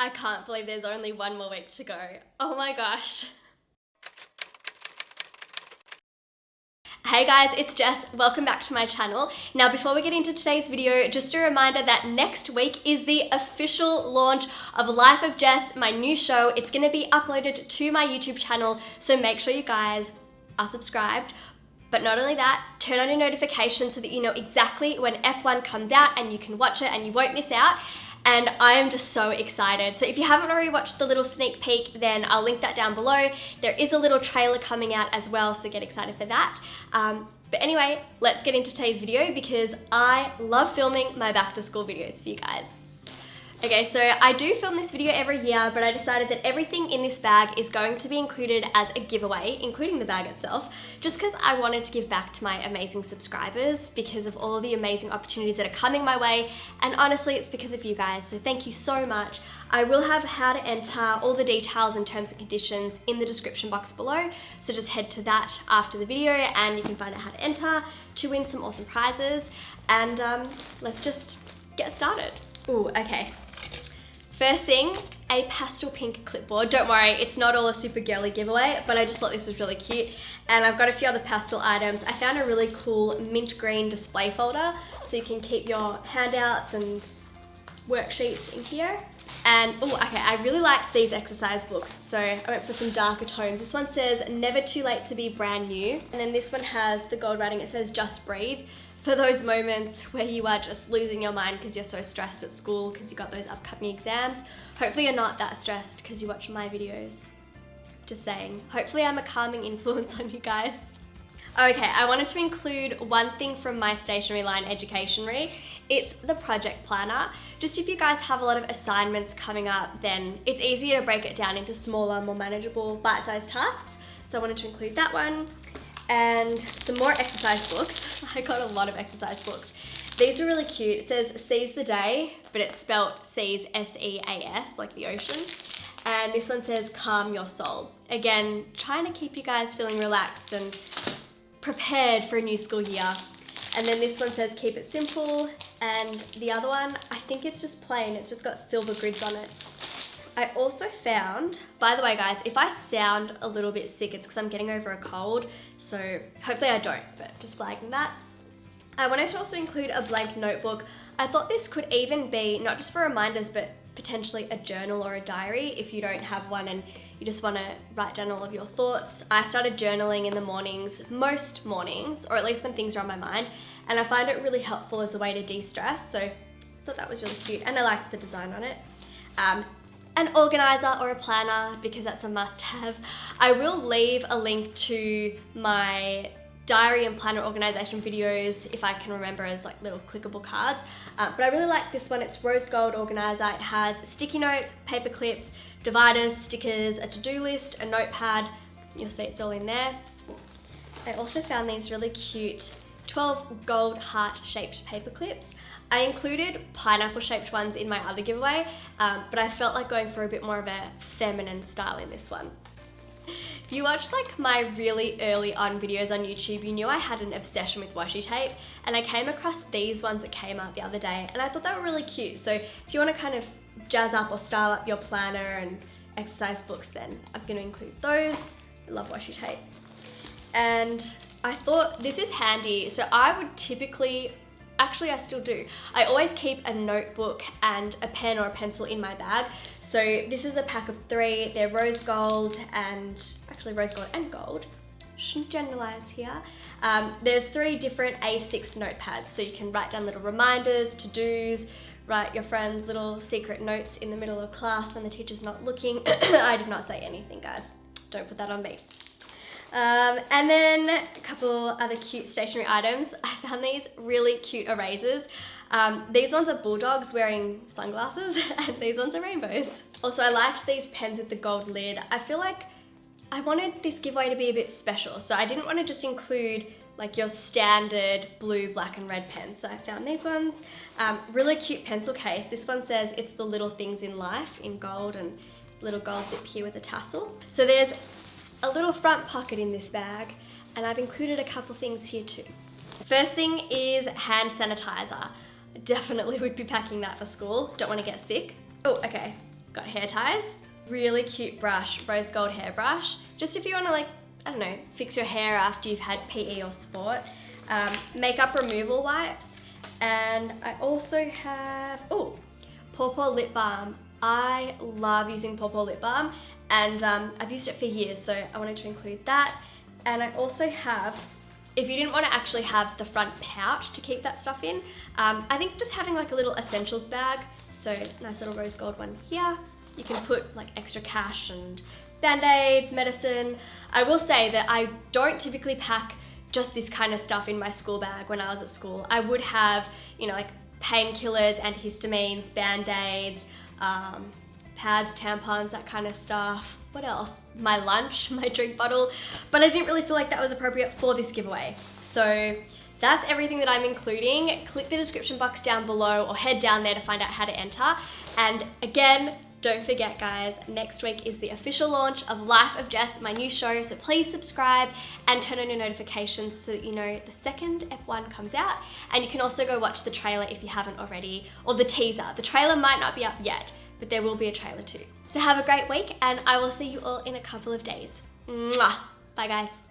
I can't believe there's only one more week to go. Oh my gosh. Hey guys, it's Jess. Welcome back to my channel. Now before we get into today's video, just a reminder that next week is the official launch of Life of Jess, my new show. It's going to be uploaded to my YouTube channel, so make sure you guys are subscribed. But not only that, turn on your notifications so that you know exactly when F1 comes out and you can watch it and you won't miss out. And I am just so excited. So if you haven't already watched the little sneak peek, then I'll link that down below. There is a little trailer coming out as well, so get excited for that. But anyway, let's get into today's video because I love filming my back to school videos for you guys. Okay, so I do film this video every year, but I decided that everything in this bag is going to be included as a giveaway, including the bag itself, just because I wanted to give back to my amazing subscribers because of all the amazing opportunities that are coming my way, and honestly, it's because of you guys, so thank you so much. I will have how to enter, all the details and terms and conditions in the description box below, so just head to that after the video and you can find out how to enter to win some awesome prizes, and let's just get started. Ooh, okay. First thing, a pastel pink clipboard. Don't worry, it's not all a super girly giveaway, but I just thought this was really cute. And I've got a few other pastel items. I found a really cool mint green display folder, so you can keep your handouts and worksheets in here. And, oh, okay, I really liked these exercise books, so I went for some darker tones. This one says, never too late to be brand new. And then this one has the gold writing, it says, just breathe. For those moments where you are just losing your mind because you're so stressed at school because you got those upcoming exams. Hopefully you're not that stressed because you watch my videos. Just saying. Hopefully I'm a calming influence on you guys. Okay, I wanted to include one thing from my stationery line educationery. It's the project planner. Just if you guys have a lot of assignments coming up, then it's easier to break it down into smaller, more manageable, bite-sized tasks. So I wanted to include that one. And some more exercise books. I got a lot of exercise books. These are really cute. It says seize the day, but it's spelt seize, S-E-A-S, like the ocean. And this one says calm your soul. Again, trying to keep you guys feeling relaxed and prepared for a new school year. And then this one says keep it simple. And the other one, I think it's just plain. It's just got silver grids on it. I also found, by the way guys, if I sound a little bit sick, it's because I'm getting over a cold, so hopefully I don't, but just flagging that. I wanted to also include a blank notebook. I thought this could even be, not just for reminders, but potentially a journal or a diary if you don't have one and you just want to write down all of your thoughts. I started journaling in the mornings, most mornings, or at least when things are on my mind, and I find it really helpful as a way to de-stress, so I thought that was really cute, and I liked the design on it. An organizer or a planner because that's a must-have. I will leave a link to my diary and planner organization videos if I can remember as like little clickable cards. But I really like this one. It's rose gold organizer. It has sticky notes, paper clips, dividers, stickers, a to-do list, a notepad. You'll see it's all in there. I also found these really cute 12 gold heart-shaped paper clips. I included pineapple-shaped ones in my other giveaway, but I felt like going for a bit more of a feminine style in this one. If you watched like my really early on videos on YouTube, you knew I had an obsession with washi tape, and I came across these ones that came out the other day, and I thought they were really cute. So if you want to kind of jazz up or style up your planner and exercise books, then I'm going to include those. I love washi tape. And I thought this is handy. So I would typically, actually I still do, I always keep a notebook and a pen or a pencil in my bag. So this is a pack of 3, they're rose gold and, actually rose gold and gold, shouldn't generalize here. There's 3 different A6 notepads, so you can write down little reminders, to-dos, write your friends little secret notes in the middle of class when the teacher's not looking. I did not say anything, guys, don't put that on me. And then a couple other cute stationery items. I found these really cute erasers. These ones are bulldogs wearing sunglasses and these ones are rainbows. Also, I liked these pens with the gold lid. I feel like I wanted this giveaway to be a bit special, so I didn't want to just include like your standard blue, black and red pens. So I found these ones. Really cute pencil case. This one says it's the little things in life in gold and little gold zip here with a tassel. So there's a little front pocket in this bag, and I've included a couple things here too. First thing is hand sanitizer. Definitely would be packing that for school. Don't want to get sick. Oh, okay. Got hair ties. Really cute brush, rose gold hairbrush. Just if you want to like, I don't know, fix your hair after you've had PE or sport. Makeup removal wipes. And I also have, oh, Paw Paw lip balm. I love using Paw Paw lip balm, and I've used it for years, so I wanted to include that. And I also have, if you didn't want to actually have the front pouch to keep that stuff in, I think just having like a little essentials bag, so nice little rose gold one here. You can put like extra cash and band-aids, medicine. I will say that I don't typically pack just this kind of stuff in my school bag when I was at school. I would have, you know, like painkillers, antihistamines, band-aids, pads, tampons, that kind of stuff. What else? My lunch, my drink bottle. But I didn't really feel like that was appropriate for this giveaway. So that's everything that I'm including. Click the description box down below or head down there to find out how to enter. And again, don't forget guys, next week is the official launch of Life of Jess, my new show, so please subscribe and turn on your notifications so that you know the second F1 comes out. And you can also go watch the trailer if you haven't already, or the teaser. The trailer might not be up yet, but there will be a trailer too. So have a great week, and I will see you all in a couple of days. Mwah! Bye guys.